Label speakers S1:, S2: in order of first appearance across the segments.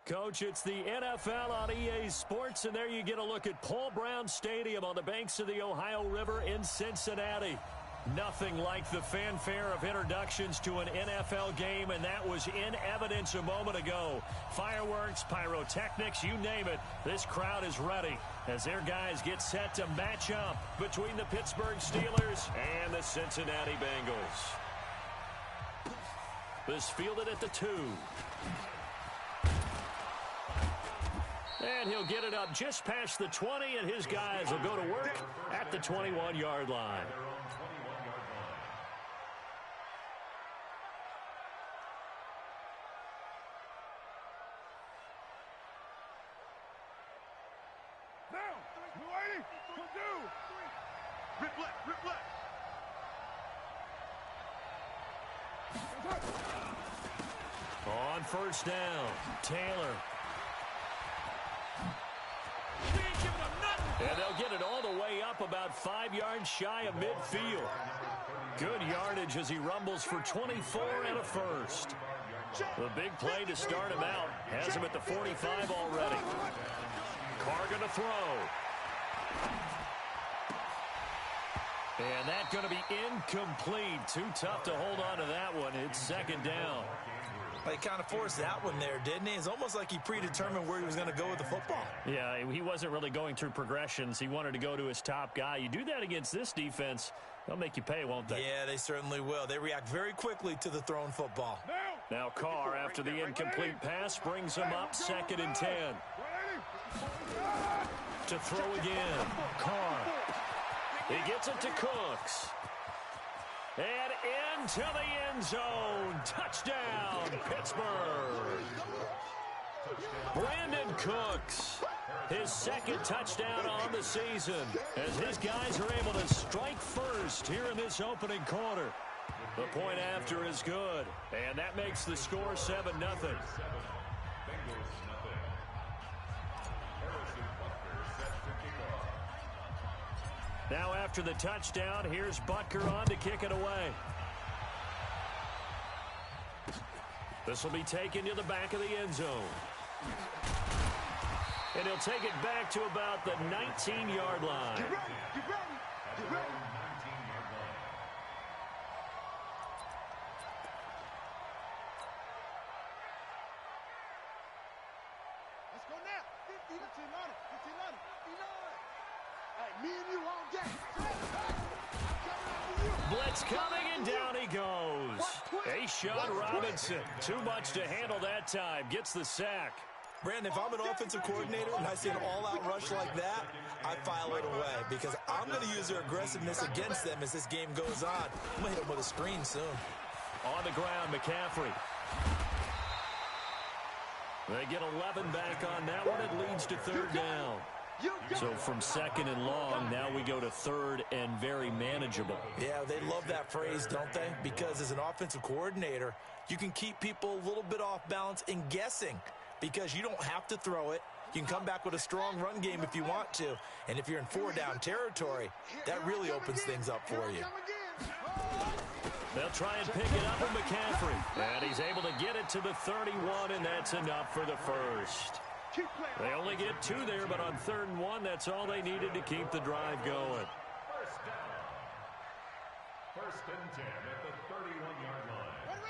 S1: Coach, it's the NFL on EA Sports, and there you get a look at Paul Brown Stadium on the banks of the Ohio River in Cincinnati. Nothing like the fanfare of introductions to an NFL game, and that was in evidence a moment ago. Fireworks, pyrotechnics, you name it. This crowd is ready as their guys get set to match up between the Pittsburgh Steelers and the Cincinnati Bengals. This fielded at the 2. And he'll get it up just past the 20, and his guys will go to work at the 21-yard line. On first down, Taylor. And they'll get it all the way up about 5 yards shy of midfield. Good yardage as he rumbles for 24 and a first. The big play to start him out has him at the 45 already. Carr going to throw. And that's going to be incomplete. Too tough to hold on to that one. It's second down.
S2: He kind of forced that one there, didn't he? It's almost like he predetermined where he was going to go with the football.
S1: Yeah, he wasn't really going through progressions. He wanted to go to his top guy. You do that against this defense, they'll make you pay, won't they?
S2: Yeah, they certainly will. They react very quickly to the thrown football.
S1: Now Carr, after the incomplete pass, brings him up 2nd and 10. To throw again, Carr. He gets it to Cooks. And into the end zone. Touchdown, Pittsburgh. Brandon Cooks, his 2nd touchdown on the season, as his guys are able to strike first here in this opening quarter. The point after is good, and that makes the score 7-0. Now after the touchdown, here's Butker on to kick it away. This will be taken to the back of the end zone. And he'll take it back to about the 19-yard line.
S3: Get ready, get ready, get ready. Let's go now. 15 on it. Me and you all day.
S1: Blitz coming, and down he goes. A'Shawn Robinson, too much to handle that time, gets the sack.
S2: Brandon, if I'm an offensive coordinator and I see an all-out rush like that, I file it away because I'm going to use their aggressiveness against them as this game goes on. I'm going to hit them with a screen soon.
S1: On the ground, McCaffrey. They get 11 back on that one. It leads to 3rd down. So from 2nd and long, now we go to 3rd and very manageable.
S2: Yeah, they love that phrase, don't they? Because as an offensive coordinator, you can keep people a little bit off balance and guessing because you don't have to throw it. You can come back with a strong run game if you want to. And if you're in 4-down territory, that really opens things up for you.
S1: They'll try and pick it up with McCaffrey. And he's able to get it to the 31, and that's enough for the first. They only get 2 there, but on 3rd and 1, that's all they needed to keep the drive going.
S4: First and 10 at the 31-yard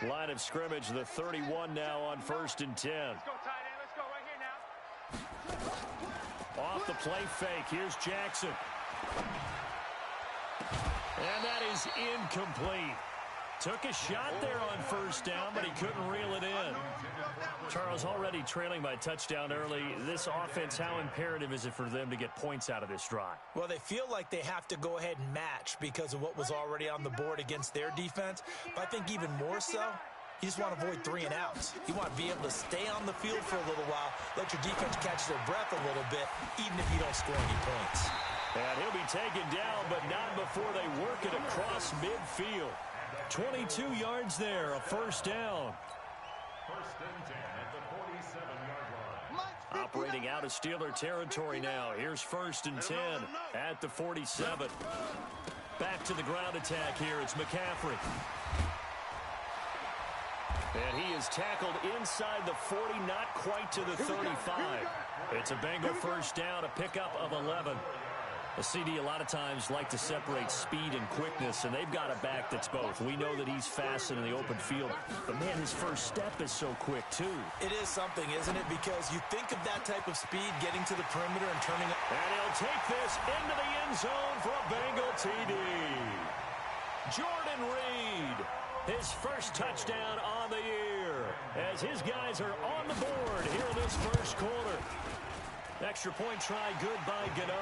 S4: line.
S1: Line of scrimmage, the 31 now on 1st and 10.
S3: Let's go, tight end. Let's go right here now.
S1: Off the play fake, here's Jackson. And that is incomplete. Took a shot there on 1st down, but he couldn't reel it in. Charles, already trailing by touchdown early. This offense, how imperative is it for them to get points out of this drive?
S2: Well, they feel like they have to go ahead and match because of what was already on the board against their defense. But I think even more so, you just want to avoid 3 and outs. You want to be able to stay on the field for a little while, let your defense catch their breath a little bit, even if you don't score any points.
S1: And he'll be taken down, but not before they work it across midfield. 22 yards there, a 1st down.
S4: First and 10 at the 47-yard line.
S1: Operating out of Steeler territory now. Here's 1st and 10 at the 47. Back to the ground attack here. It's McCaffrey. And he is tackled inside the 40, not quite to the 35. It's a Bengal first down, a pickup of 11. A CD a lot of times like to separate speed and quickness, and they've got a back that's both. We know that he's fast in the open field, but, man, his first step is so quick, too.
S2: It is something, isn't it? Because you think of that type of speed getting to the perimeter and turning it.
S1: And he'll take this into the end zone for a Bengal TD. Jordan Reed, his first touchdown on the year, as his guys are on the board here in this first quarter. Extra point try good by Gano,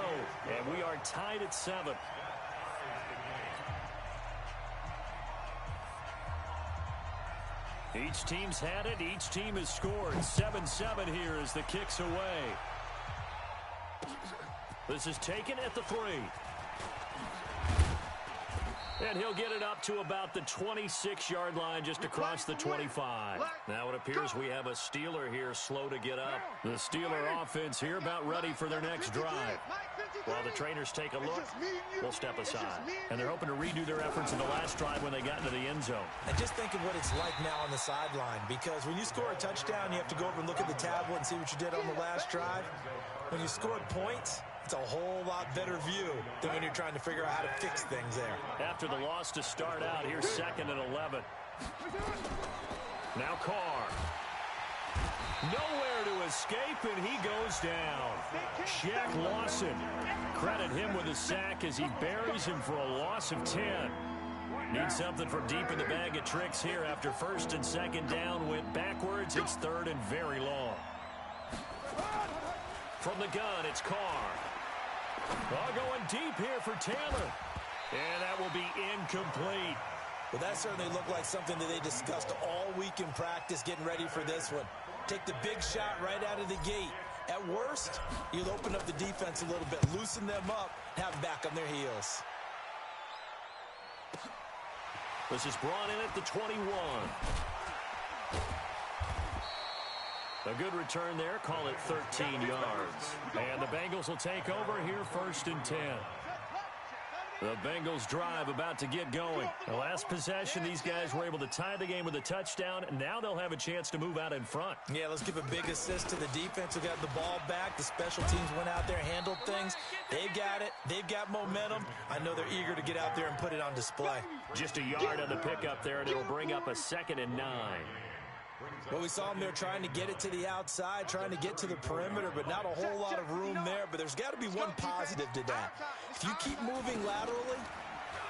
S1: and we are tied at 7. Each team's had it. Each team has scored. 7-7 here as the kick's away. This is taken at the 3. And he'll get it up to about the 26-yard line just across the 25. Now it appears we have a Steeler here slow to get up. The Steeler offense here about ready for their next drive. While the trainers take a look, we'll step aside. And they're hoping to redo their efforts in the last drive when they got into the end zone.
S2: And just think of what it's like now on the sideline, because when you score a touchdown, you have to go over and look at the tablet and see what you did on the last drive. When you scored points, it's a whole lot better view than when you're trying to figure out how to fix things there.
S1: After the loss to start out, here's 2nd and 11. Now Carr. Nowhere to escape, and he goes down. Shaq Lawson. Credit him with a sack as he buries him for a loss of 10. Need something from deep in the bag of tricks here after 1st and 2nd down went backwards. It's 3rd and very long. From the gun, it's Carr. Going deep here for Taylor. And that will be incomplete.
S2: Well, that certainly looked like something that they discussed all week in practice getting ready for this one. Take the big shot right out of the gate. At worst, you'll open up the defense a little bit, loosen them up, have them back on their heels.
S1: This is brought in at the 21. A good return there. Call it 13 yards. And the Bengals will take over here 1st and 10. The Bengals drive about to get going. The last possession, these guys were able to tie the game with a touchdown, and now they'll have a chance to move out in front.
S2: Yeah, let's give a big assist to the defense who got the ball back. The special teams went out there, handled things. They've got it. They've got momentum. I know they're eager to get out there and put it on display.
S1: Just a yard on the pickup there, and it'll bring up a 2nd and 9.
S2: Well, we saw them there trying to get it to the outside, trying to get to the perimeter, but not a whole lot of room there. But there's got to be one positive to that. If you keep moving laterally,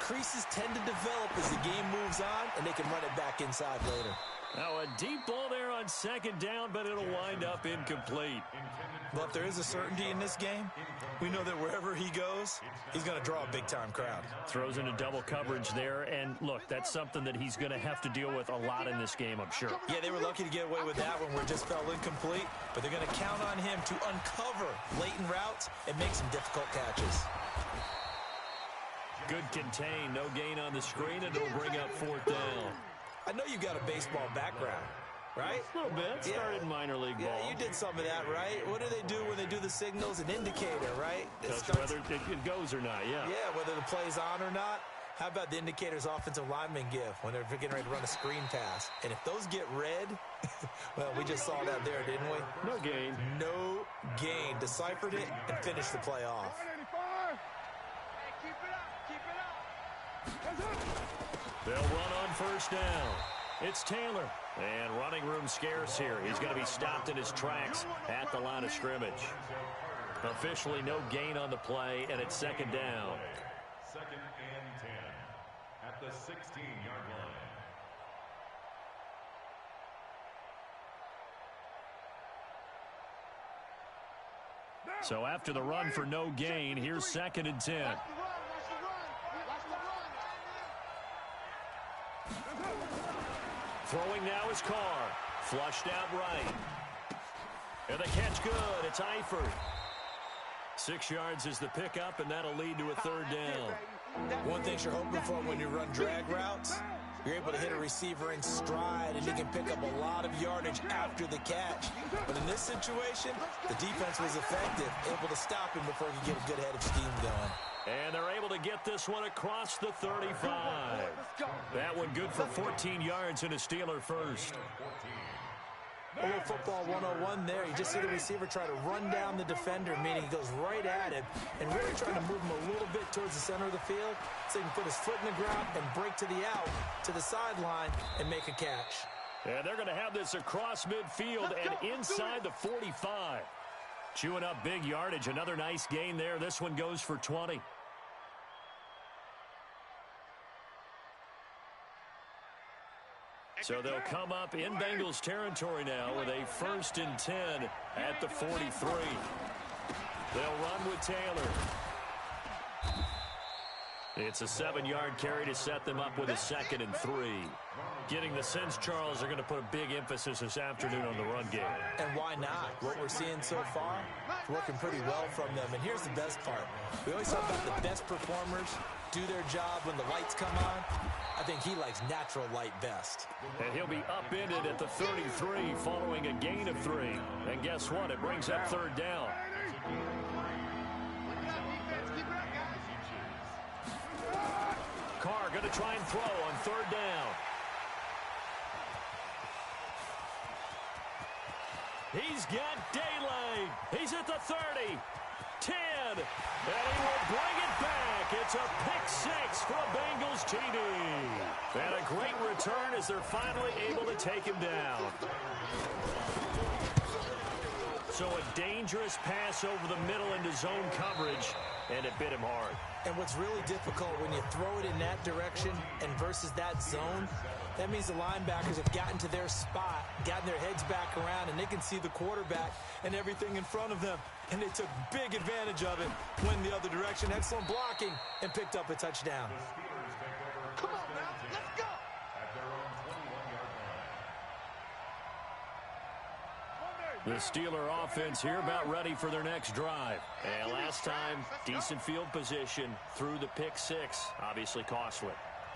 S2: creases tend to develop as the game moves on, and they can run it back inside later.
S1: Now a deep ball there on 2nd down, but it'll wind up incomplete.
S2: Well, if there is a certainty in this game, we know that wherever he goes, he's going to draw a big-time crowd.
S1: Throws into double coverage there, and look, that's something that he's going to have to deal with a lot in this game, I'm sure.
S2: Yeah, they were lucky to get away with that one where it just fell incomplete, but they're going to count on him to uncover blatant routes and make some difficult catches.
S1: Good contain, no gain on the screen, and it'll bring up 4th down.
S2: I know you've got a baseball background, right?
S1: A little bit. Started minor league ball.
S2: Yeah, you did some of that, right? What do they do when they do the signals? An indicator, right?
S1: Whether it goes or not, yeah.
S2: Yeah, whether the play's on or not. How about the indicators offensive linemen give when they're getting ready to run a screen pass? And if those get red, well, we just saw that there, didn't we?
S1: No gain.
S2: No gain. Deciphered it and finished the play off.
S1: They'll run on 1st down. It's Taylor. And running room scarce here. He's going to be stopped in his tracks at the line of scrimmage. Officially no gain on the play, and it's 2nd down.
S4: 2nd and 10 at the 16-yard line.
S1: So after the run for no gain, here's 2nd and 10. Throwing now is Carr. Flushed out right. And the catch good. It's Eifert. 6 yards is the pickup, and that'll lead to a 3rd down.
S2: One thing you're hoping for when you run drag routes, you're able to hit a receiver in stride, and he can pick up a lot of yardage after the catch. But in this situation, the defense was effective, able to stop him before he could get a good head of steam going.
S1: And they're able to get this one across the 35. That one good for 14 yards and a Steeler first.
S2: A little football 101 there. You just see the receiver try to run down the defender, meaning he goes right at him and really trying to move him a little bit towards the center of the field so he can put his foot in the ground and break to the out, to the sideline, and make a catch.
S1: And they're going to have this across midfield and inside the 45. Chewing up big yardage. Another nice gain there. This one goes for 20. So they'll come up in Bengals territory now with a 1st and 10 at the 43. They'll run with Taylor. It's a 7-yard carry to set them up with a 2nd and 3. Getting the sense, Charles, they're going to put a big emphasis this afternoon on the run game.
S2: And why not? What we're seeing so far, it's working pretty well from them. And here's the best part. We always talk about the best performers do their job when the lights come on. I think he likes natural light best.
S1: And he'll be upended at the 33 following a gain of 3. And guess what? It brings up 3rd down. Carr going to try and throw on 3rd down. He's got daylight. He's at the 30. 10. And he will bring it back. It's a pick 6 for a Bengals TD. And a great return as they're finally able to take him down. So a dangerous pass over the middle into zone coverage, and it bit him hard.
S2: And what's really difficult when you throw it in that direction and versus that zone, that means the linebackers have gotten to their spot, gotten their heads back around, and they can see the quarterback and everything in front of them. And they took big advantage of it, went the other direction, excellent blocking, and picked up a touchdown.
S3: Come on now, let's go!
S1: The Steeler offense here about ready for their next drive. And last time, decent field position through the pick 6. Obviously costly.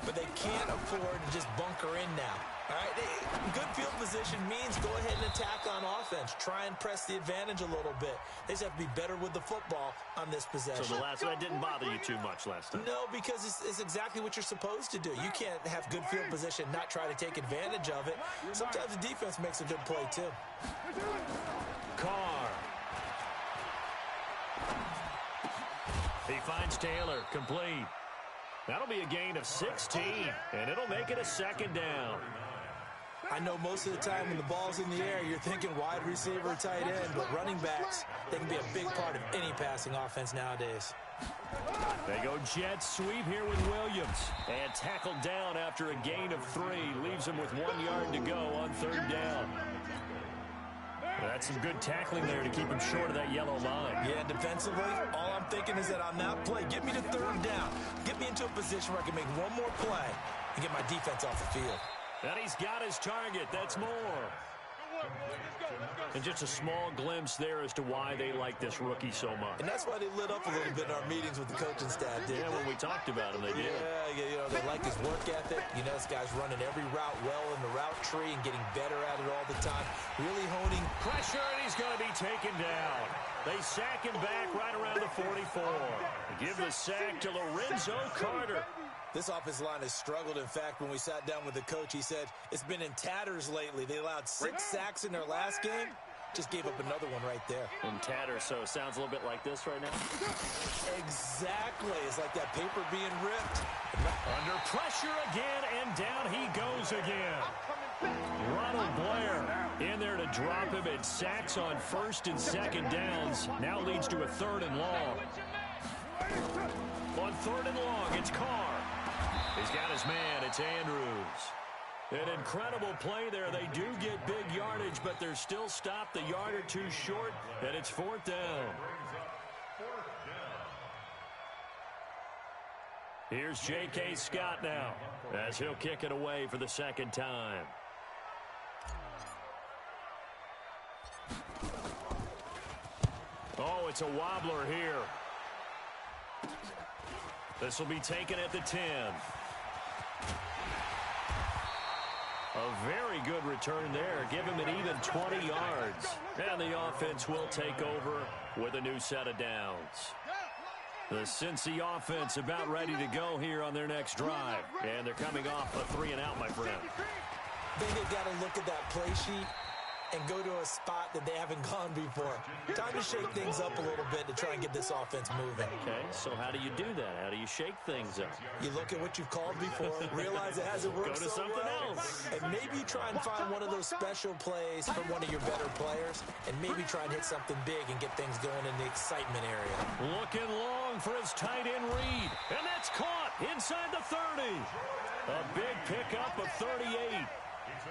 S2: But they can't afford to just bunker in now. All right, good field position means go ahead and attack on offense. Try and press the advantage a little bit. They just have to be better with the football on this possession.
S1: So the last one didn't bother you too much last time?
S2: No, because it's exactly what you're supposed to do. You can't have good field position, not try to take advantage of it. Sometimes the defense makes a good play, too.
S1: Carr. He finds Taylor, complete. That'll be a gain of 16, and it'll make it a 2nd down.
S2: I know most of the time when the ball's in the air, you're thinking wide receiver, tight end, but running backs, they can be a big part of any passing offense nowadays.
S1: They go jet sweep here with Williams. And tackled down after a gain of 3. Leaves him with 1 yard to go on 3rd down. That's some good tackling there to keep him short of that yellow line.
S2: Yeah, defensively, all I'm thinking is that on that play, get me to 3rd down. Get me into a position where I can make one more play and get my defense off the field.
S1: And he's got his target. That's more. And just a small glimpse there as to why they like this rookie so much.
S2: And that's why they lit up a little bit in our meetings with the coaching staff, didn't
S1: they? When we talked about him, they did.
S2: Yeah, you know, they like his work ethic. You know, this guy's running every route well in the route tree and getting better at it all the time. Really honing.
S1: Pressure, and he's going to be taken down. They sack him back right around the 44. Give the sack to Lorenzo Carter.
S2: This offensive line has struggled. In fact, when we sat down with the coach, he said it's been in tatters lately. They allowed 6 sacks in their last game. Just gave up another one right there.
S1: In tatters, so it sounds a little bit like this right now?
S2: Exactly. It's like that paper being ripped.
S1: Under pressure again, and down he goes again. Ronald Blair in there to drop him. It sacks on 1st and 2nd downs. Now leads to a 3rd and long. On 3rd and long, it's Carr. He's got his man. It's Andrews. An incredible play there. They do get big yardage, but they're still stopped the yard or two short, and it's 4th down. Here's J.K. Scott now as he'll kick it away for the 2nd time. Oh, it's a wobbler here. This will be taken at the 10. A very good return there. Give him an even 20 yards. And the offense will take over with a new set of downs. The Cincy offense about ready to go here on their next drive. And they're coming off a 3-and-out, my friend.
S2: I think they've got to look at that play sheet and go to a spot that they haven't gone before. Time to shake things up a little bit to try and get this offense moving.
S1: Okay, so how do you do that? How do you shake things up?
S2: You look at what you've called before, realize it hasn't worked
S1: Go to
S2: so
S1: something
S2: well,
S1: else.
S2: and maybe try and find one of those special plays from one of your better players, and maybe try and hit something big and get things going in the excitement area.
S1: Looking long for his tight end read, and that's caught inside the 30. A big pickup of 38.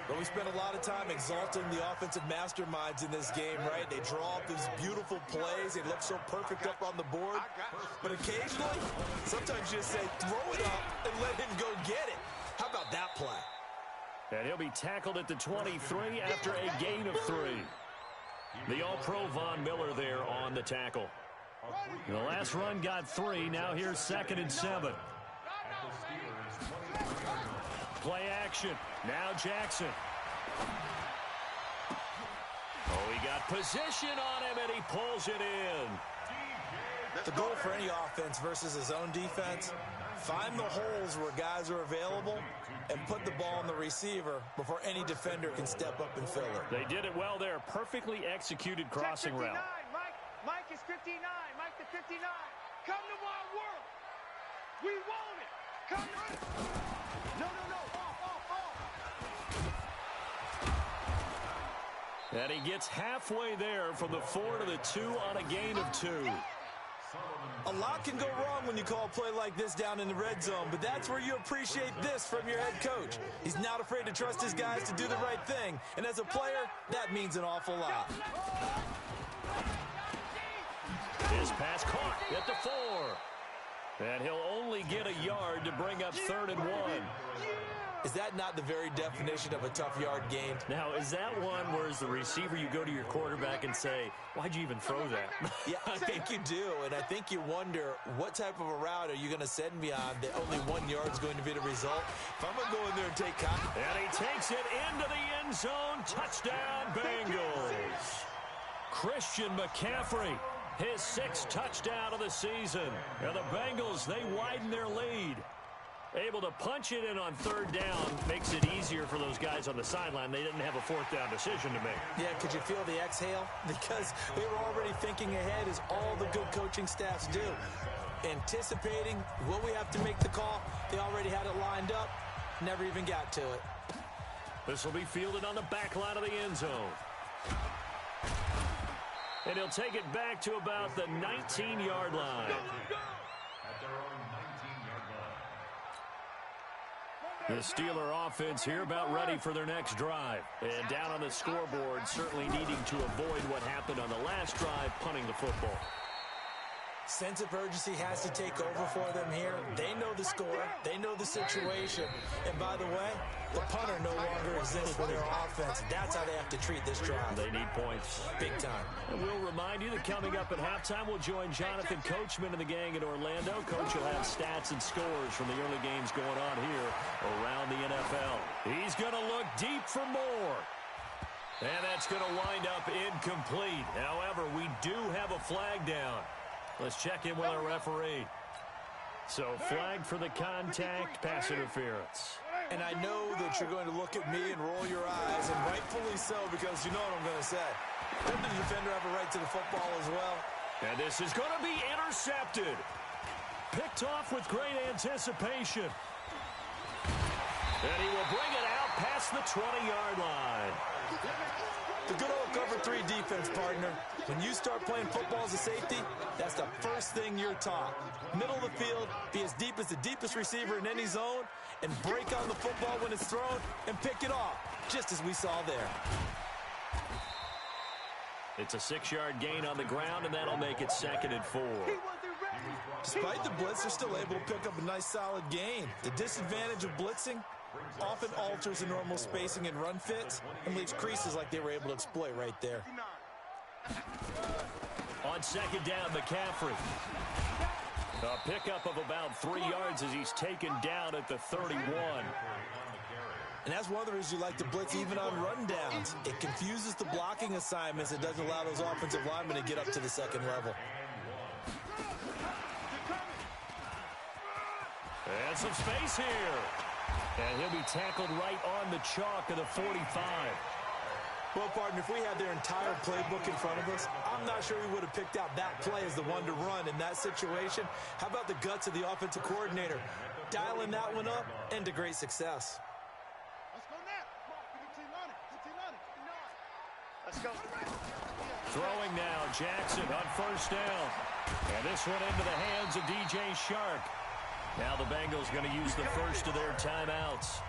S2: But we spent a lot of time exalting the offensive masterminds in this game, right? They draw up these beautiful plays. They look so perfect up on the board. But occasionally, sometimes you just say, throw it up and let him go get it. How about that play?
S1: And he'll be tackled at the 23 after a gain of 3. The All-Pro Von Miller there on the tackle. The last run got 3. Now here's 2nd and 7. Play action. Now Jackson. Oh, he got position on him, and he pulls it in.
S2: The goal for any offense versus his own defense, find the holes where guys are available and put the ball on the receiver before any defender can step up and fill it.
S1: They did it well there. Perfectly executed crossing route.
S3: Mike is 59. Mike the 59. Come to my world. We want it. Come to... No.
S1: And he gets halfway there from the 4 to the 2 on a gain of 2.
S2: A lot can go wrong when you call a play like this down in the red zone, but that's where you appreciate this from your head coach. He's not afraid to trust his guys to do the right thing, and as a player, that means an awful lot.
S1: His pass caught at the 4. And he'll only get a yard to bring up 3rd and 1.
S2: Is that not the very definition of a tough yard gain?
S1: Now, is that one where as the receiver you go to your quarterback and say, why'd you even throw that?
S2: Yeah, I think you do, and I think you wonder what type of a route are you going to send me on that only 1 yard is going to be the result? If I'm going to go in there and take contact.
S1: And he takes it into the end zone. Touchdown, Bengals. Christian McCaffrey, his 6th touchdown of the season. And the Bengals, they widen their lead. Able to punch it in on 3rd down makes it easier for those guys on the sideline. They didn't have a 4th down decision to make.
S2: Yeah, could you feel the exhale? Because they were already thinking ahead, as all the good coaching staffs do. Anticipating, will we have to make the call? They already had it lined up. Never even got to it.
S1: This will be fielded on the back line of the end zone. And he'll take it back to about the 19-yard line. The Steeler offense here about ready for their next drive. And down on the scoreboard, certainly needing to avoid what happened on the last drive, punting the football.
S2: Sense of urgency has to take over for them here. They know the score. They know the situation. And by the way, the punter no longer exists for their offense. That's how they have to treat this drive.
S1: They need points.
S2: Big time.
S1: And we'll remind you that coming up at halftime, we'll join Jonathan Coachman and the gang in Orlando. Coach will have stats and scores from the early games going on here around the NFL. He's going to look deep for more. And that's going to wind up incomplete. However, we do have a flag down. Let's check in with our referee. So, flag for the contact, pass interference.
S2: And I know that you're going to look at me and roll your eyes, and rightfully so, because you know what I'm going to say. Doesn't the defender have a right to the football as well?
S1: And this is going to be intercepted. Picked off with great anticipation. And he will bring it out past the 20-yard line.
S2: The good old cover 3 defense, partner. When you start playing football as a safety, that's the first thing you're taught. Middle of the field, be as deep as the deepest receiver in any zone, and break on the football when it's thrown and pick it off, just as we saw there.
S1: It's a 6-yard gain on the ground, and that'll make it 2nd and 4.
S2: Despite the blitz, they're still able to pick up a nice solid gain. The disadvantage of blitzing often alters the normal spacing and run fits and leaves creases like they were able to exploit right there.
S1: On 2nd down, McCaffrey. A pickup of about 3 yards as he's taken down at the 31.
S2: And that's one of the reasons you like to blitz even on run downs. It confuses the blocking assignments. It doesn't allow those offensive linemen to get up to the second level.
S1: And some space here. And he'll be tackled right on the chalk of the 45.
S2: Well, partner, if we had their entire playbook in front of us, I'm not sure we would have picked out that play as the one to run in that situation. How about the guts of the offensive coordinator? Dialing that one up into great success.
S3: Let's go now. Let's go.
S1: Throwing now, Jackson on first down. And this one into the hands of DJ Shark. Now the Bengals going to use the first of their timeouts,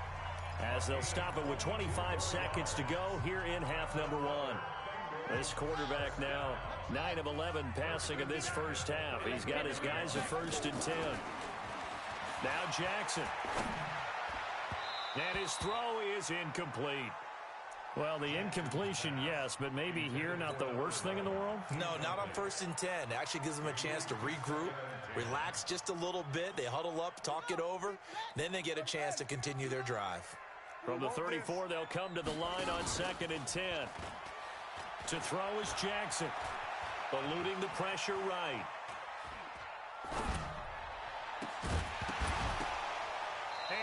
S1: as they'll stop it with 25 seconds to go here in half number one. This quarterback now 9 of 11 passing in this first half. He's got his guys at 1st and 10. Now Jackson. And his throw is incomplete. Well, the incompletion, yes, but maybe here not the worst thing in the world?
S2: No, not on 1st and 10. It actually gives them a chance to regroup, relax just a little bit. They huddle up, talk it over, then they get a chance to continue their drive.
S1: From the 34, they'll come to the line on 2nd and 10. To throw is Jackson, eluding the pressure right.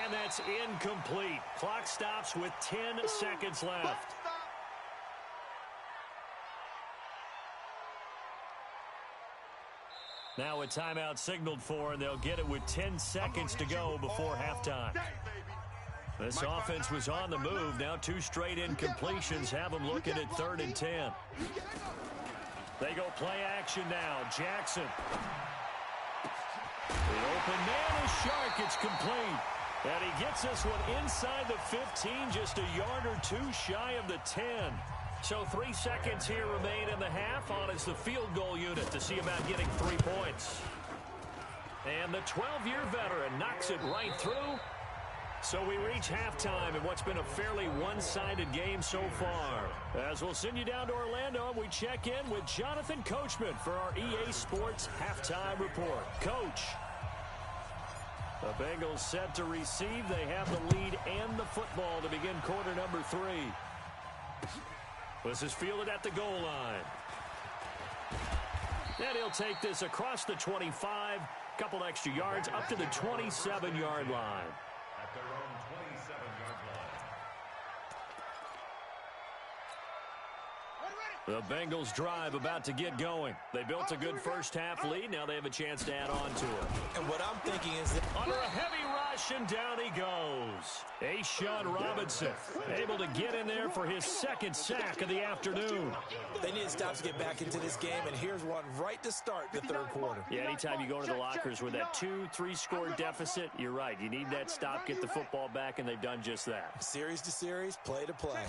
S1: And that's incomplete. Clock stops with 10 seconds left. Now a timeout signaled for, and they'll get it with 10 seconds to go before halftime. This offense was on the move. Now 2 straight incompletions have them looking at 3rd and 10. They go play action now. Jackson. The open man is Shark. It's complete. And he gets this one inside the 15, just a yard or 2 shy of the 10. So 3 seconds here remain in the half. On is the field goal unit to see about getting 3 points. And the 12-year veteran knocks it right through. So we reach halftime in what's been a fairly one-sided game so far. As we'll send you down to Orlando, we check in with Jonathan Coachman for our EA Sports Halftime Report. Coach. The Bengals set to receive. They have the lead and the football to begin quarter number 3. This is fielded at the goal line. And he'll take this across the 25. Couple extra yards up to the 27-yard line.
S4: At their own 27-yard line.
S1: The Bengals drive about to get going. They built a good first half lead. Now they have a chance to add on to it.
S2: And what I'm thinking is that
S1: under a heavy rush, and down he goes. A'Shawn Robinson able to get in there for his 2nd sack of the afternoon.
S2: they need to stop to get back into this game, and here's one right to start the 3rd quarter.
S1: Yeah, anytime you go to the lockers with that 2-3 score deficit, you're right. You need that stop, get the football back, and they've done just that.
S2: Series to series, play to play.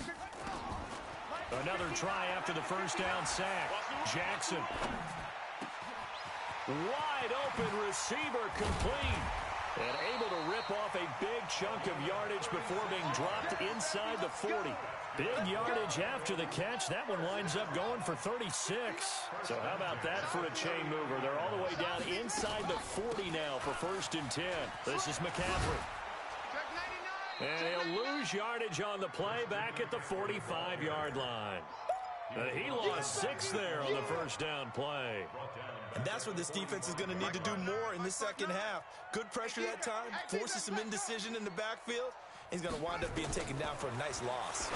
S1: Another try after the first down sack. Jackson. Wide open receiver, complete. And able to rip off a big chunk of yardage before being dropped inside the 40. Big yardage after the catch. That one winds up going for 36. So how about that for a chain mover? They're all the way down inside the 40 now for 1st and 10. This is McCaffrey. And he'll lose yardage on the play back at the 45-yard line. He lost 6 there on the first down play.
S2: And that's what this defense is going to need to do more in the second half. Good pressure that time, forces some indecision in the backfield. He's going to wind up being taken down for a nice loss.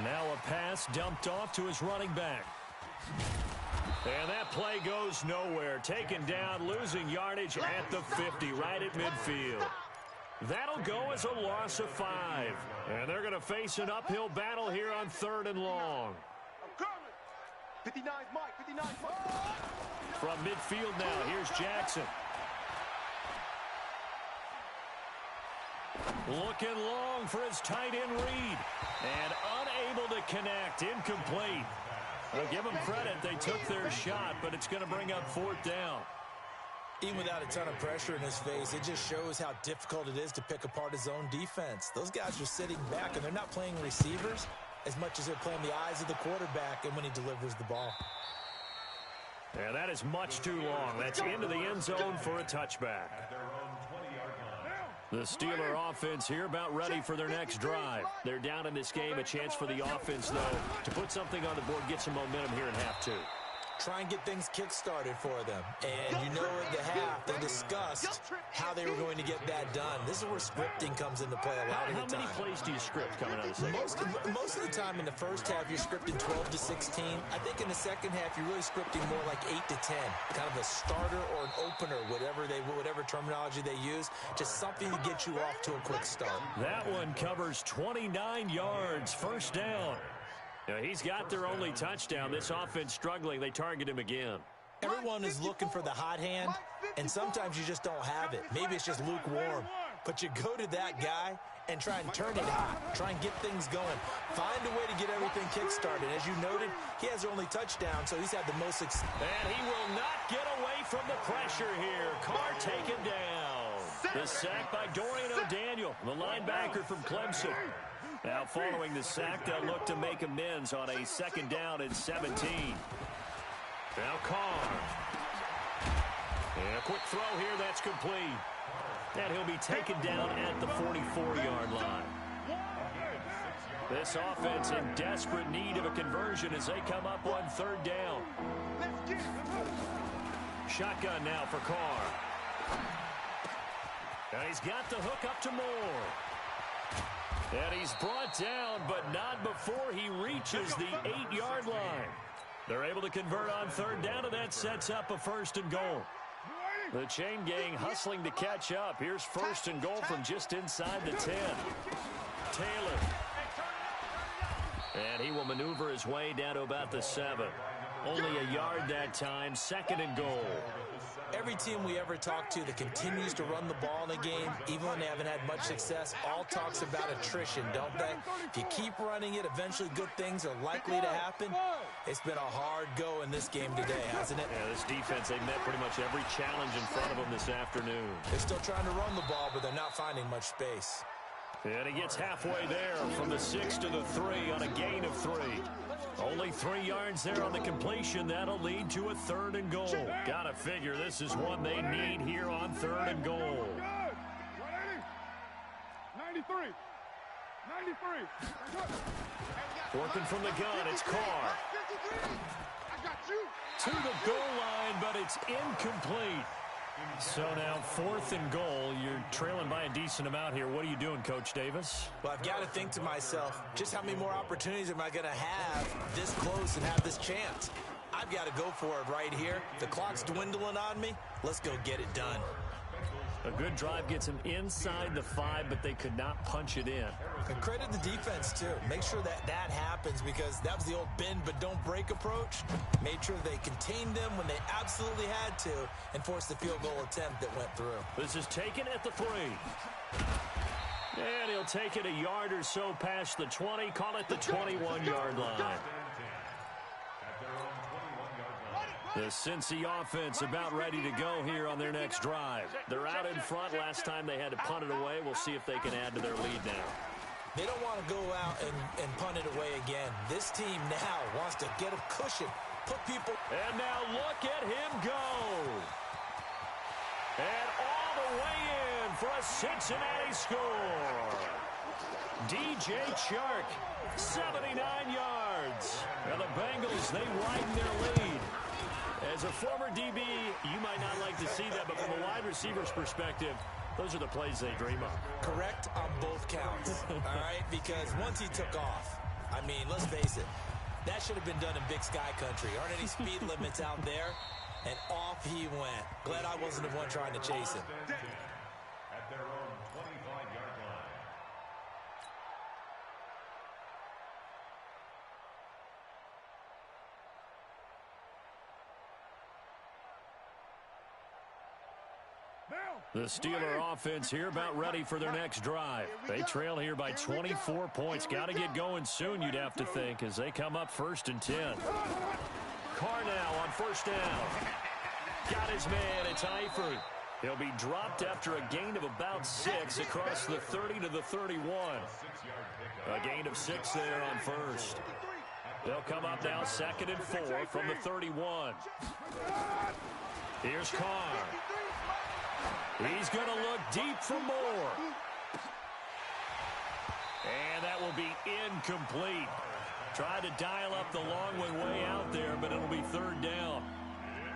S1: Now a pass dumped off to his running back. And that play goes nowhere. Taken down, losing yardage at the 50, right at midfield. That'll go as a loss of 5. And they're going to face an uphill battle here on 3rd and long.
S3: 59 Mike, 59 Mike.
S1: From midfield now, here's Jackson. Looking long for his tight end read. And unable to connect, incomplete. Well, give them credit, they took their shot, but it's going to bring up 4th down.
S2: Even without a ton of pressure in his face, it just shows how difficult it is to pick apart his own defense. Those guys are sitting back, and they're not playing receivers as much as they're playing the eyes of the quarterback and when he delivers the ball.
S1: Yeah, that is much too long. That's into the end zone for a touchback. The Steeler offense here about ready for their next drive. They're down in this game. A chance for the offense, though, to put something on the board, get some momentum here in half 2.
S2: try and get things kick-started for them. And you know at the half, they discussed how they were going to get that done. This is where scripting comes into play a lot of the time.
S1: How many plays do you script coming out of the second?
S2: Most of the time in the first half, you're scripting 12 to 16. I think in the second half, you're really scripting more like 8 to 10. Kind of a starter or an opener, whatever terminology they use. Just something to get you off to a quick start.
S1: That one covers 29 yards, first down. Now, he's got their only touchdown. This offense struggling. They target him again.
S2: Everyone is looking for the hot hand, and sometimes you just don't have it. Maybe it's just lukewarm. But you go to that guy and try and turn it hot. Try and get things going. Find a way to get everything kick-started. As you noted, he has their only touchdown, so he's had the most success.
S1: And he will not get away from the pressure here. Carr taken down. The sack by Dorian O'Daniel, the linebacker from Clemson. Now, following the sack, they'll look to make amends on a second down and 17. Now Carr. And a quick throw here, that's complete. And he'll be taken down at the 44-yard line. This offense in desperate need of a conversion as they come up on third down. Shotgun now for Carr. And he's got the hook up to Moore. And he's brought down, but not before he reaches the 8-yard line. They're able to convert on third down, and that sets up a first and goal. The chain gang hustling to catch up. Here's first and goal from just inside the 10. Taylor. And he will maneuver his way down to about the 7. Only a yard that time, second and goal.
S2: Every team we ever talk to that continues to run the ball in a game, even when they haven't had much success, all talks about attrition, don't they? If you keep running it, eventually good things are likely to happen. It's been a hard go in this game today, hasn't it?
S1: Yeah, this defense, they met pretty much every challenge in front of them this afternoon.
S2: They're still trying to run the ball, but they're not finding much space.
S1: And he gets halfway there from the 6 to the 3 on a gain of 3. Only 3 yards there on the completion. That'll lead to a third and goal. Gotta figure this is one they need here on third and goal.
S3: 93.
S1: Working from the gun, it's Carr. To the goal line, but it's incomplete. So now fourth and goal. You're trailing by a decent amount here. What are you doing, Coach Davis?
S2: Well, I've got to think to myself, just how many more opportunities am I going to have this close and have this chance? I've got to go for it right here. The clock's dwindling on me. Let's go get it done.
S1: A good drive gets him inside the 5, but they could not punch it in.
S2: And credit the defense, too. Make sure that happens because that was the old bend but don't break approach. Made sure they contained them when they absolutely had to and forced the field goal attempt that went through.
S1: This is taken at the 3. And he'll take it a yard or so past the 20. Call it the 21-yard line. The Cincy offense about ready to go here on their next drive. They're out in front. Last time they had to punt it away. We'll see if they can add to their lead now.
S2: They don't want to go out and punt it away again. This team now wants to get a cushion, put people...
S1: And now look at him go. And all the way in for a Cincinnati score. DJ Chark, 79 yards. Now the Bengals, they widen their lead. As a former DB, you might not like to see that, but from a wide receiver's perspective, those are the plays they dream of.
S2: Correct on both counts, all right? Because once he took off, I mean, let's face it, that should have been done in Big Sky Country. Aren't any speed limits out there? And off he went. Glad I wasn't the one trying to chase him.
S4: At their own 25-yard line.
S1: The Steeler offense here about ready for their next drive. They trail here by 24 points. Got to get going soon, you'd have to think, as they come up first and 10. Carr now on first down. Got his man. It's Eifert. He'll be dropped after a gain of about 6 across the 30 to the 31. A gain of 6 there on first. They'll come up now second and 4 from the 31. Here's Carr. He's going to look deep for more. And that will be incomplete. Tried to dial up the long way out there, but it'll be third down.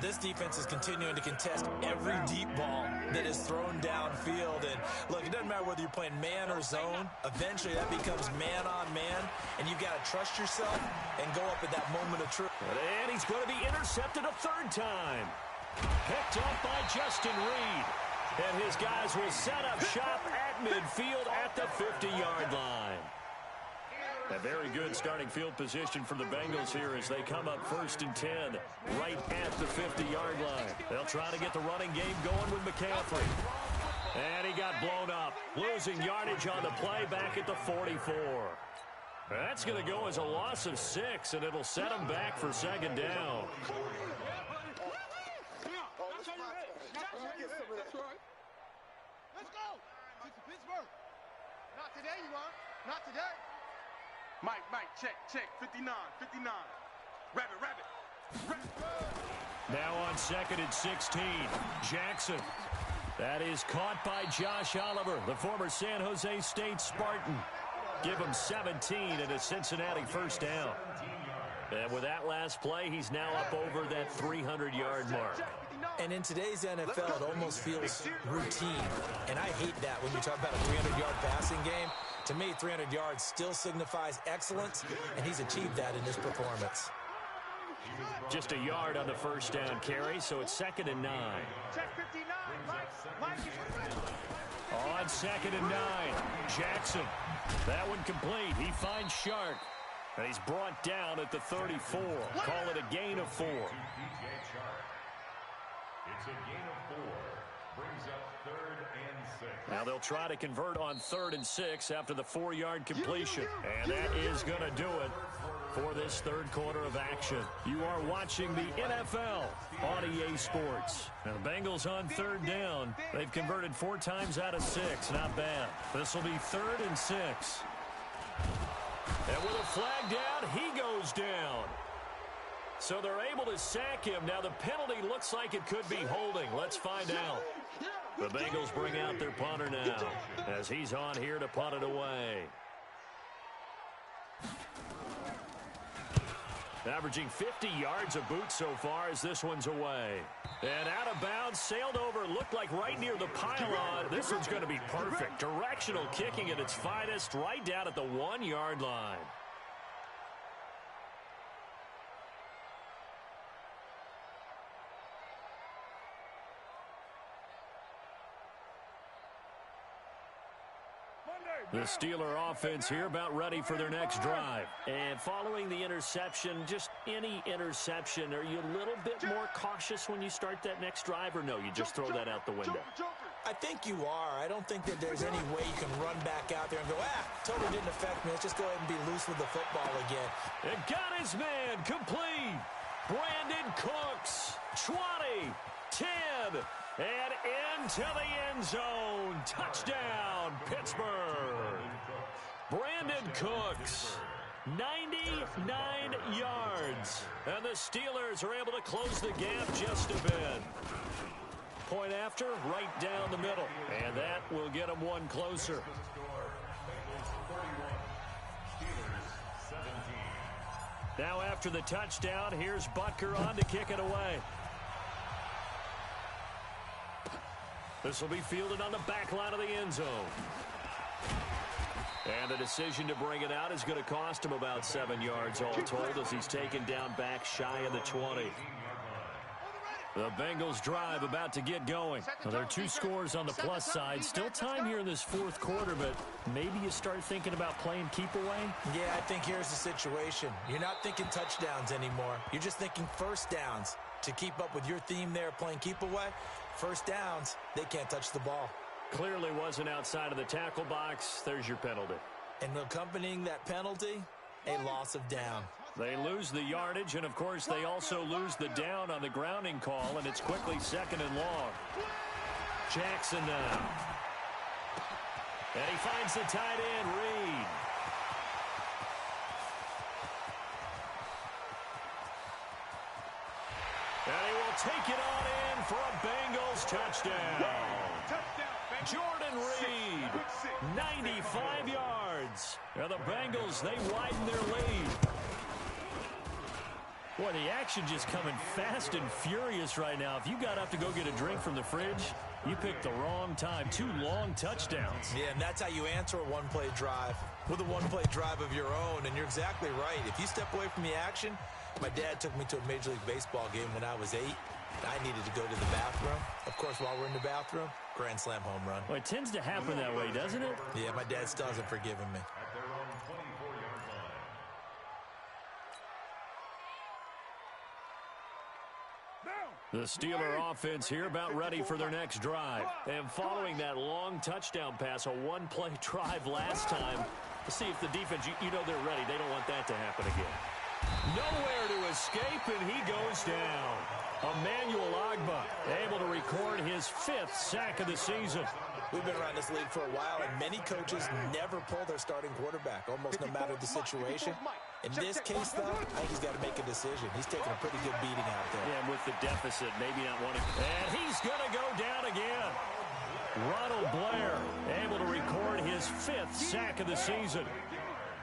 S2: This defense is continuing to contest every deep ball that is thrown downfield. And look, it doesn't matter whether you're playing man or zone. Eventually, that becomes man on man, and you've got to trust yourself and go up at that moment of truth.
S1: And he's going to be intercepted a third time. Picked up by Justin Reed. And his guys will set up shop at midfield at the 50-yard line. A very good starting field position for the Bengals here as they come up 1st and 10 right at the 50-yard line. They'll try to get the running game going with McCaffrey. And he got blown up, losing yardage on the play back at the 44. That's going to go as a loss of 6, and it'll set him back for second down.
S3: Let's go. Pittsburgh. Not today, you are. Not today. Mike, check, 59. Rabbit.
S1: Now on 2nd and 16, Jackson. That is caught by Josh Oliver, the former San Jose State Spartan. Give him 17 and a Cincinnati first down. And with that last play, he's now up over that 300-yard mark.
S2: And in today's NFL, it almost feels routine. And I hate that when you talk about a 300-yard passing game. To me, 300 yards still signifies excellence, and he's achieved that in his performance.
S1: Just a yard on the first down carry, so it's 2nd and 9.
S3: Check 59. Mike
S1: On 2nd and 9, Jackson. That one complete. He finds Shark. And he's brought down at the 34. Call it a gain of 4.
S4: It's a gain of 4. Brings up 3rd and 6.
S1: Now they'll try to convert on 3rd and 6 after the 4-yard completion. And that is going to do it for this third quarter of action. You are watching the NFL on EA Sports. Now the Bengals on 3rd down. They've converted 4 times out of 6. Not bad. This will be 3rd and 6. And with a flag down, he goes down. So they're able to sack him. Now the penalty looks like it could be holding. Let's find out. The Bengals bring out their punter now as he's on here to punt it away. Averaging 50 yards a boot so far as this one's away. And out of bounds, sailed over, looked like right near the pylon. This one's going to be perfect. Directional kicking at its finest, right down at the 1-yard line. The Steeler offense here about ready for their next drive. And following the interception, just any interception, are you a little bit more cautious when you start that next drive, or no, you just throw that out the window?
S2: I think you are. I don't think that there's any way you can run back out there and go, totally didn't affect me. Let's just go ahead and be loose with the football again.
S1: It got his man complete. Brandon Cooks, 20, 10, and into the end zone. Touchdown, Pittsburgh. Brandon Cooks, 99 yards. And the Steelers are able to close the gap just a bit. Point after, right down the middle. And that will get them one closer. Now after the touchdown, here's Butker on to kick it away. This will be fielded on the back line of the end zone. And the decision to bring it out is going to cost him about 7 yards all told as he's taken down back shy of the 20. The Bengals drive about to get going. Well, there are 2 scores on the plus side. Still time here in this fourth quarter, but maybe you start thinking about playing keep away?
S2: Yeah, I think here's the situation. You're not thinking touchdowns anymore. You're just thinking first downs. To keep up with your theme there, playing keep away, first downs, they can't touch the ball.
S1: Clearly wasn't outside of the tackle box. There's your penalty.
S2: And accompanying that penalty, a loss of down.
S1: They lose the yardage, and, of course, they also lose the down on the grounding call, and it's quickly 2nd and long. Jackson now. And he finds the tight end, Reed. And he will take it on in for a Bengals touchdown. Jordan Reed, 95 yards. And the Bengals, they widen their lead. Boy, the action just coming fast and furious right now. If you got up to go get a drink from the fridge, you picked the wrong time. 2 long touchdowns.
S2: Yeah, and that's how you answer a one-play drive with a one-play drive of your own. And you're exactly right. If you step away from the action, my dad took me to a Major League Baseball game when I was 8. I needed to go to the bathroom. Of course, while we're in the bathroom, grand slam home run.
S1: Well, it tends to happen that way, doesn't it?
S2: Yeah, my dad still hasn't forgiven me.
S4: At their own 24-yard line.
S1: The Steeler offense here about ready for their next drive. And following that long touchdown pass, a one-play drive last time, to see if the defense, you know they're ready. They don't want that to happen again. Nowhere to escape, and he goes down. Emmanuel Ogbah able to record his 5th sack of the season.
S2: We've been around this league for a while, and many coaches never pull their starting quarterback, almost no matter the situation. In this case, though, I think he's got to make a decision. He's taking a pretty good beating out there.
S1: Yeah, and with the deficit, maybe not wanting. And he's going to go down again. Ronald Blair able to record his 5th sack of the season.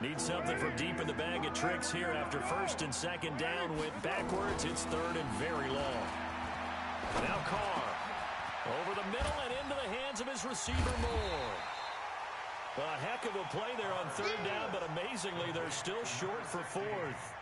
S1: Needs something from deep in the bag of tricks here after 1st and 2nd down. Went backwards. It's 3rd and very long. Now Carr over the middle and into the hands of his receiver Moore. A heck of a play there on 3rd down, but amazingly they're still short for 4th.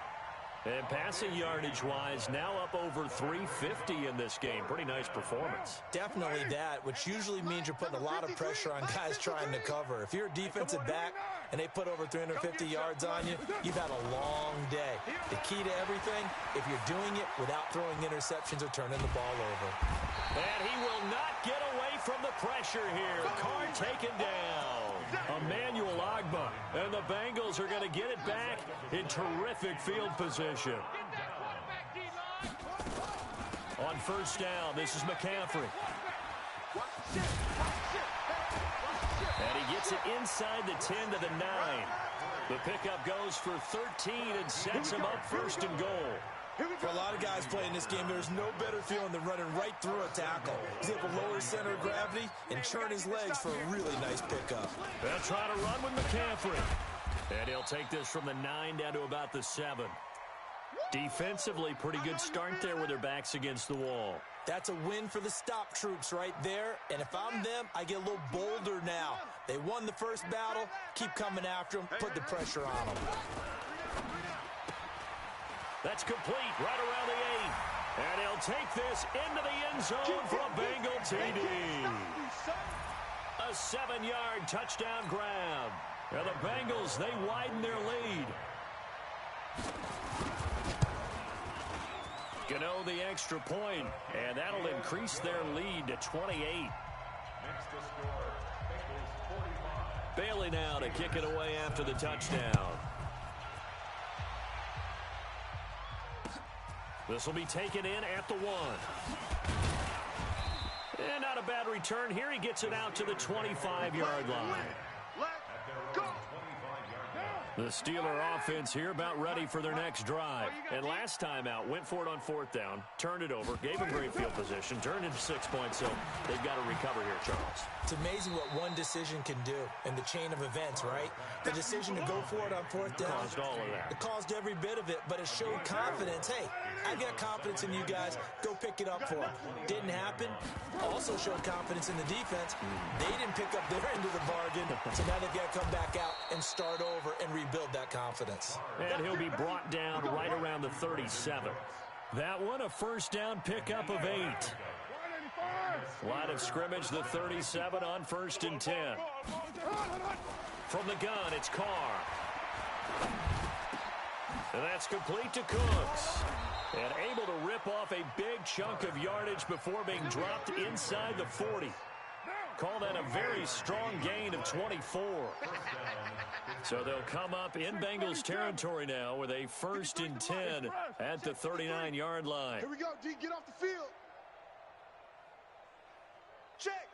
S1: And passing yardage-wise, now up over 350 in this game. Pretty nice performance.
S2: Definitely that, which usually means you're putting a lot of pressure on guys trying to cover. If you're a defensive back and they put over 350 yards on you, you've had a long day. The key to everything, if you're doing it without throwing interceptions or turning the ball over.
S1: And he will not get away from the pressure here. Carr taken down. Emmanuel Ogbah. And the Bengals are going to get it back in terrific field position. On 1st down, this is McCaffrey. And he gets it inside the 10 to the 9. The pickup goes for 13 and sets him up 1st and goal.
S2: For a lot of guys playing this game, there's no better feeling than running right through a tackle. He's able to lower his center of gravity and churn his legs for a really nice pickup.
S1: They'll try to run with McCaffrey. And he'll take this from the 9 down to about the 7. Defensively, pretty good start there with their backs against the wall.
S2: That's a win for the stop troops right there. And if I'm them, I get a little bolder now. They won the first battle. Keep coming after them. Put the pressure on them. That's complete right around the 8. And he'll take this into the end zone for a Bengal TD. A 7-yard touchdown grab. And the Bengals, they widen their lead. Gano the extra point, and that'll increase their lead to 28.
S4: Next to score, Bengals 45.
S1: Bailey now to kick it away after the touchdown. This will be taken in at the 1. And not a bad return here. He gets it out to the 25-yard line. The Steeler offense here about ready for their next drive. And last time out, went for it on 4th down, turned it over, gave them great field position, turned into 6 points, so they've got to recover here, Charles.
S2: It's amazing what one decision can do in the chain of events, right? The decision to go for it on 4th down.
S1: Caused all of that.
S2: It caused every bit of it, but it showed confidence. Hey, I've got confidence in you guys. Go pick it up for it. Didn't happen. Also showed confidence in the defense. They didn't pick up their end of the bargain, so now they've got to come back out and start over and rebuild that confidence.
S1: And he'll be brought down right around the 37. That one, a 1st down pickup of 8. Line of scrimmage, the 37 on 1st and 10. From the gun, it's Carr. And that's complete to Cooks. And able to rip off a big chunk of yardage before being dropped inside the 40. Call that a very strong gain of 24. So they'll come up in Bengals territory now with a 1st and 10 at the 39-yard line.
S3: Here we go, D. Get off the field. Check.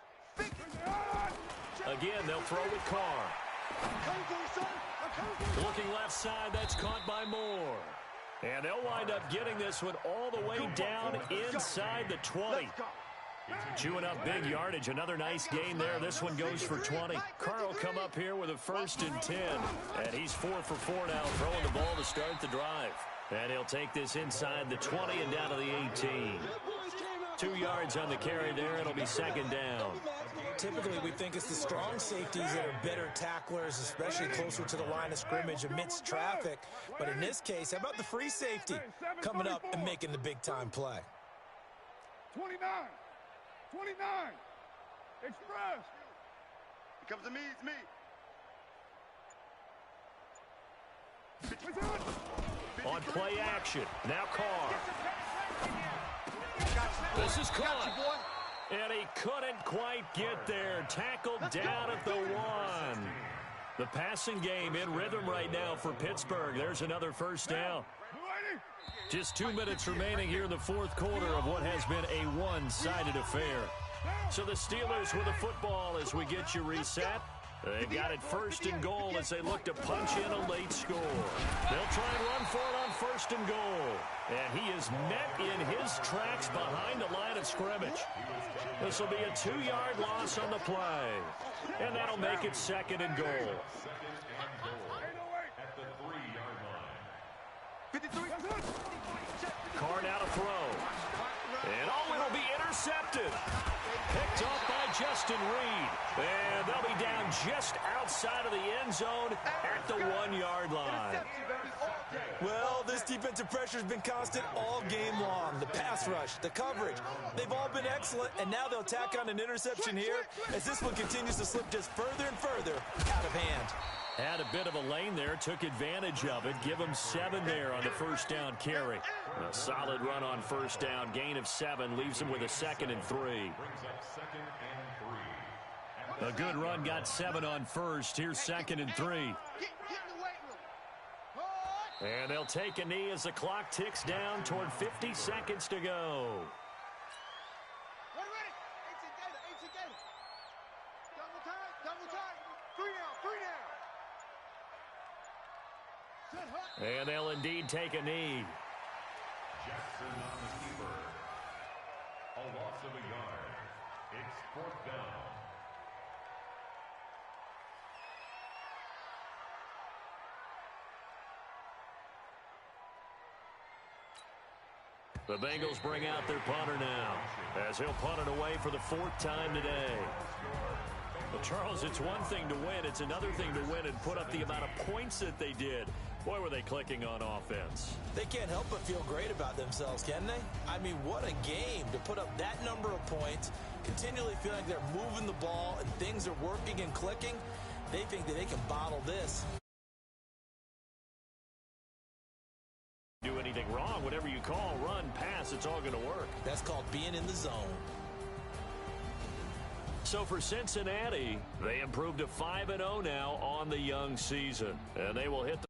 S1: Again, they'll throw with Carr. Looking left side, that's caught by Moore. And they'll wind up getting this one all the way down inside the 20. Chewing up big yardage. Another nice gain there. This one goes for 20. Carr will come up here with a 1st and 10. And he's 4 for 4 now, throwing the ball to start the drive. And he'll take this inside the 20 and down to the 18. 2 yards on the carry there. It'll be second down.
S2: Typically, we think it's the strong safeties that are better tacklers, especially closer to the line of scrimmage amidst traffic. But in this case, how about the free safety coming up and making the big-time play?
S3: 29. Express. It comes to me, it's me.
S1: On play action. Now Carr. This is caught. And he couldn't quite get there. Tackled down at the 1. The passing game in rhythm right now for Pittsburgh. There's another first down. Just 2 minutes remaining here in the fourth quarter of what has been a one-sided affair. So the Steelers with the football as we get you reset. They've got it first and goal as they look to punch in a late score. They'll try and run for it on first and goal. And he is met in his tracks behind the line of scrimmage. This will be a 2-yard loss on the play. And that'll make it second and goal.
S4: At the 3-yard line.
S1: Carr now to throw. And it'll be intercepted. Picked off by Justin Reed. And they'll be down just outside of the end zone at the 1-yard line.
S2: Well, this defensive pressure has been constant all game long. The pass rush, the coverage, they've all been excellent, and now they'll tack on an interception here as this one continues to slip just further and further out of hand.
S1: Had a bit of a lane there, took advantage of it. Give him 7 there on the first down carry. A solid run on first down, gain of 7, leaves him with a 2nd and 3.
S4: Brings up 2nd and 3.
S1: A good run, got 7 on first. Here's 2nd and 3. And they'll take a knee as the clock ticks down toward 50 seconds to go. And they'll indeed take a knee.
S4: Jackson on the keeper. A loss of a yard. It's 4th down.
S1: The Bengals bring out their punter now as he'll punt it away for the 4th time today. Well, Charles, it's one thing to win. It's another thing to win and put up the amount of points that they did. Boy, were they clicking on offense.
S2: They can't help but feel great about themselves, can they? I mean, what a game to put up that number of points, continually feeling like they're moving the ball and things are working and clicking. They think that they can bottle this.
S1: Do anything wrong, whatever you call, run, pass, it's all going to work.
S2: That's called being in the zone.
S1: So for Cincinnati, they improved to 5-0 now on the young season. And they will hit the